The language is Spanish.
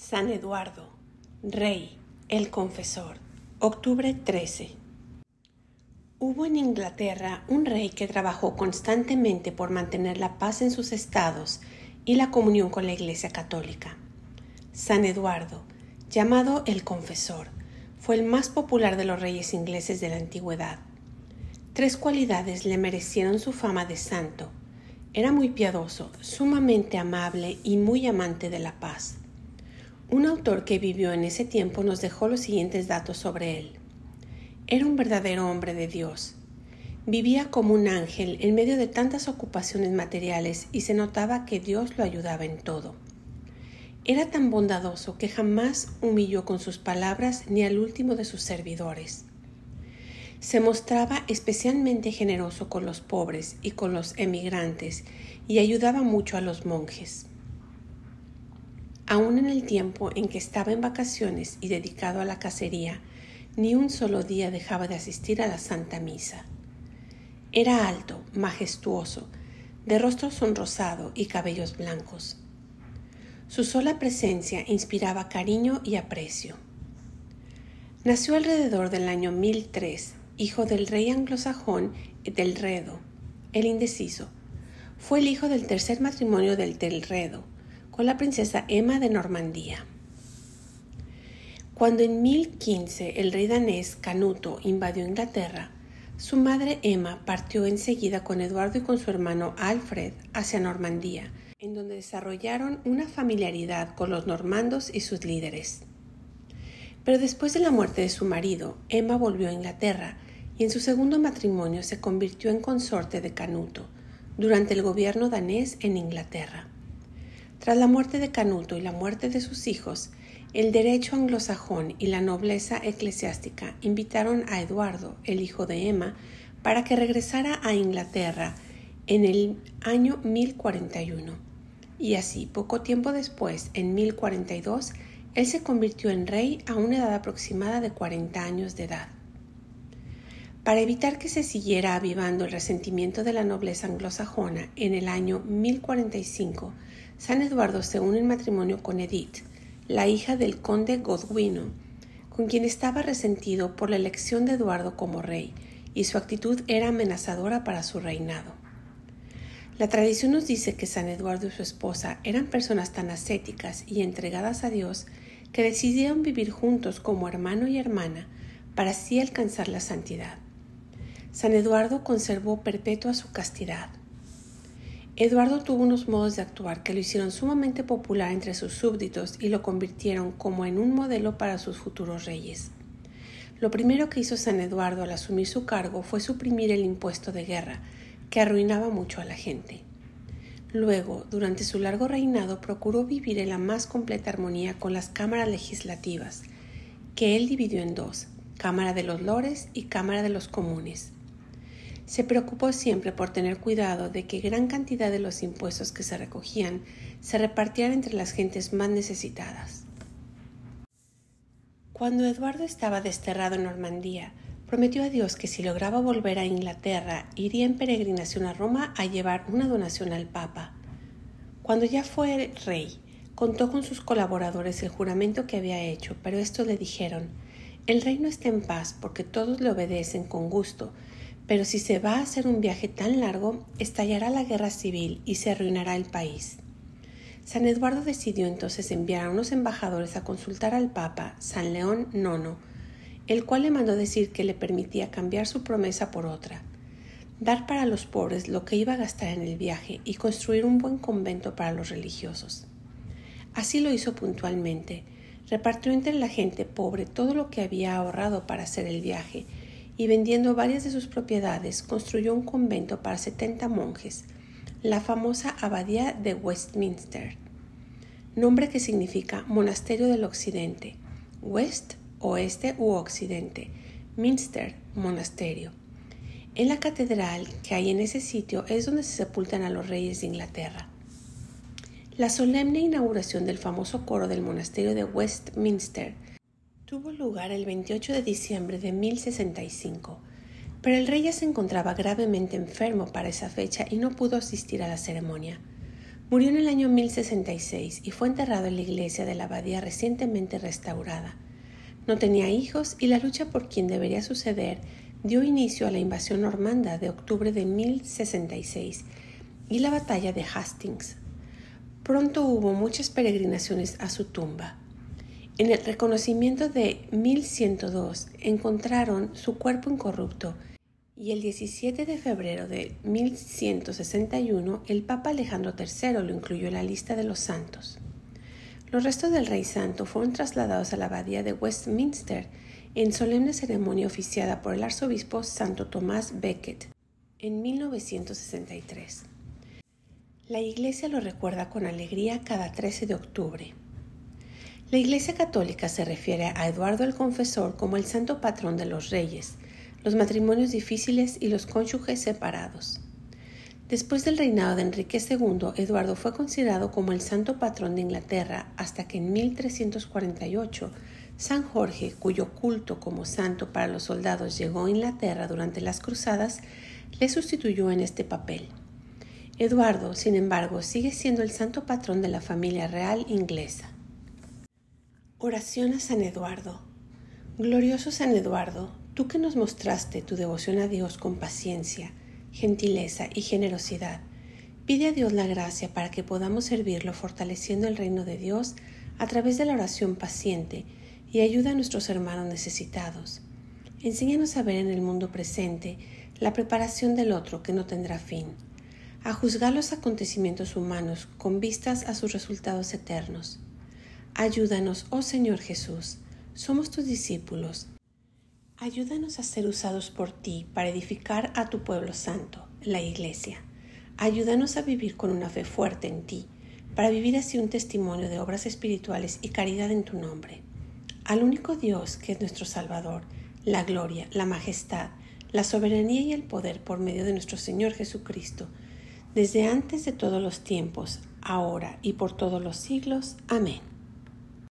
San Eduardo, Rey, el Confesor, octubre 13. Hubo en Inglaterra un rey que trabajó constantemente por mantener la paz en sus estados y la comunión con la Iglesia Católica. San Eduardo, llamado el Confesor, fue el más popular de los reyes ingleses de la antigüedad. 3 cualidades le merecieron su fama de santo. Era muy piadoso, sumamente amable y muy amante de la paz. Un autor que vivió en ese tiempo nos dejó los siguientes datos sobre él. Era un verdadero hombre de Dios. Vivía como un ángel en medio de tantas ocupaciones materiales y se notaba que Dios lo ayudaba en todo. Era tan bondadoso que jamás humilló con sus palabras ni al último de sus servidores. Se mostraba especialmente generoso con los pobres y con los emigrantes y ayudaba mucho a los monjes. Aún en el tiempo en que estaba en vacaciones y dedicado a la cacería, ni un solo día dejaba de asistir a la Santa Misa. Era alto, majestuoso, de rostro sonrosado y cabellos blancos. Su sola presencia inspiraba cariño y aprecio. Nació alrededor del año 1003, hijo del rey anglosajón Etelredo, el Indeciso. Fue el hijo del tercer matrimonio del Etelredo, con la princesa Emma de Normandía. Cuando en 1015 el rey danés Canuto invadió Inglaterra, su madre Emma partió enseguida con Eduardo y con su hermano Alfred hacia Normandía, en donde desarrollaron una familiaridad con los normandos y sus líderes. Pero después de la muerte de su marido, Emma volvió a Inglaterra y en su segundo matrimonio se convirtió en consorte de Canuto durante el gobierno danés en Inglaterra. Tras la muerte de Canuto y la muerte de sus hijos, el derecho anglosajón y la nobleza eclesiástica invitaron a Eduardo, el hijo de Emma, para que regresara a Inglaterra en el año 1041. Y así, poco tiempo después, en 1042, él se convirtió en rey a una edad aproximada de 40 años de edad. Para evitar que se siguiera avivando el resentimiento de la nobleza anglosajona, en el año 1045, San Eduardo se une en matrimonio con Edith, la hija del conde Godwino, con quien estaba resentido por la elección de Eduardo como rey, y su actitud era amenazadora para su reinado. La tradición nos dice que San Eduardo y su esposa eran personas tan ascéticas y entregadas a Dios que decidieron vivir juntos como hermano y hermana para así alcanzar la santidad. San Eduardo conservó perpetua su castidad. Eduardo tuvo unos modos de actuar que lo hicieron sumamente popular entre sus súbditos y lo convirtieron como en un modelo para sus futuros reyes. Lo primero que hizo San Eduardo al asumir su cargo fue suprimir el impuesto de guerra, que arruinaba mucho a la gente. Luego, durante su largo reinado, procuró vivir en la más completa armonía con las cámaras legislativas, que él dividió en 2, Cámara de los Lores y Cámara de los Comunes. Se preocupó siempre por tener cuidado de que gran cantidad de los impuestos que se recogían se repartieran entre las gentes más necesitadas. Cuando Eduardo estaba desterrado en Normandía, prometió a Dios que si lograba volver a Inglaterra, iría en peregrinación a Roma a llevar una donación al Papa. Cuando ya fue rey, contó con sus colaboradores el juramento que había hecho, pero estos le dijeron: «El reino está en paz porque todos le obedecen con gusto, pero si se va a hacer un viaje tan largo, estallará la guerra civil y se arruinará el país». San Eduardo decidió entonces enviar a unos embajadores a consultar al Papa San León IX, el cual le mandó decir que le permitía cambiar su promesa por otra, dar para los pobres lo que iba a gastar en el viaje y construir un buen convento para los religiosos. Así lo hizo puntualmente, repartió entre la gente pobre todo lo que había ahorrado para hacer el viaje, y vendiendo varias de sus propiedades, construyó un convento para 70 monjes, la famosa Abadía de Westminster, nombre que significa Monasterio del Occidente, West, Oeste u Occidente, Minster, Monasterio. En la catedral que hay en ese sitio es donde se sepultan a los reyes de Inglaterra. La solemne inauguración del famoso coro del monasterio de Westminster tuvo lugar el 28 de diciembre de 1065, pero el rey ya se encontraba gravemente enfermo para esa fecha y no pudo asistir a la ceremonia. Murió en el año 1066 y fue enterrado en la iglesia de la abadía recientemente restaurada. No tenía hijos y la lucha por quien debería suceder dio inicio a la invasión normanda de octubre de 1066 y la batalla de Hastings. Pronto hubo muchas peregrinaciones a su tumba. En el reconocimiento de 1102 encontraron su cuerpo incorrupto y el 17 de febrero de 1161 el Papa Alejandro III lo incluyó en la lista de los santos. Los restos del Rey Santo fueron trasladados a la abadía de Westminster en solemne ceremonia oficiada por el arzobispo Santo Tomás Becket en 1963. La Iglesia lo recuerda con alegría cada 13 de octubre. La Iglesia Católica se refiere a Eduardo el Confesor como el santo patrón de los reyes, los matrimonios difíciles y los cónyuges separados. Después del reinado de Enrique II, Eduardo fue considerado como el santo patrón de Inglaterra hasta que en 1348 San Jorge, cuyo culto como santo para los soldados llegó a Inglaterra durante las cruzadas, le sustituyó en este papel. Eduardo, sin embargo, sigue siendo el santo patrón de la familia real inglesa. Oración a San Eduardo. Glorioso San Eduardo, tú que nos mostraste tu devoción a Dios con paciencia, gentileza y generosidad, pide a Dios la gracia para que podamos servirlo fortaleciendo el reino de Dios a través de la oración paciente y ayuda a nuestros hermanos necesitados. Enséñanos a ver en el mundo presente la preparación del otro que no tendrá fin, a juzgar los acontecimientos humanos con vistas a sus resultados eternos. Ayúdanos, oh Señor Jesús, somos tus discípulos. Ayúdanos a ser usados por ti para edificar a tu pueblo santo, la Iglesia. Ayúdanos a vivir con una fe fuerte en ti, para vivir así un testimonio de obras espirituales y caridad en tu nombre. Al único Dios que es nuestro Salvador, la gloria, la majestad, la soberanía y el poder por medio de nuestro Señor Jesucristo, desde antes de todos los tiempos, ahora y por todos los siglos. Amén.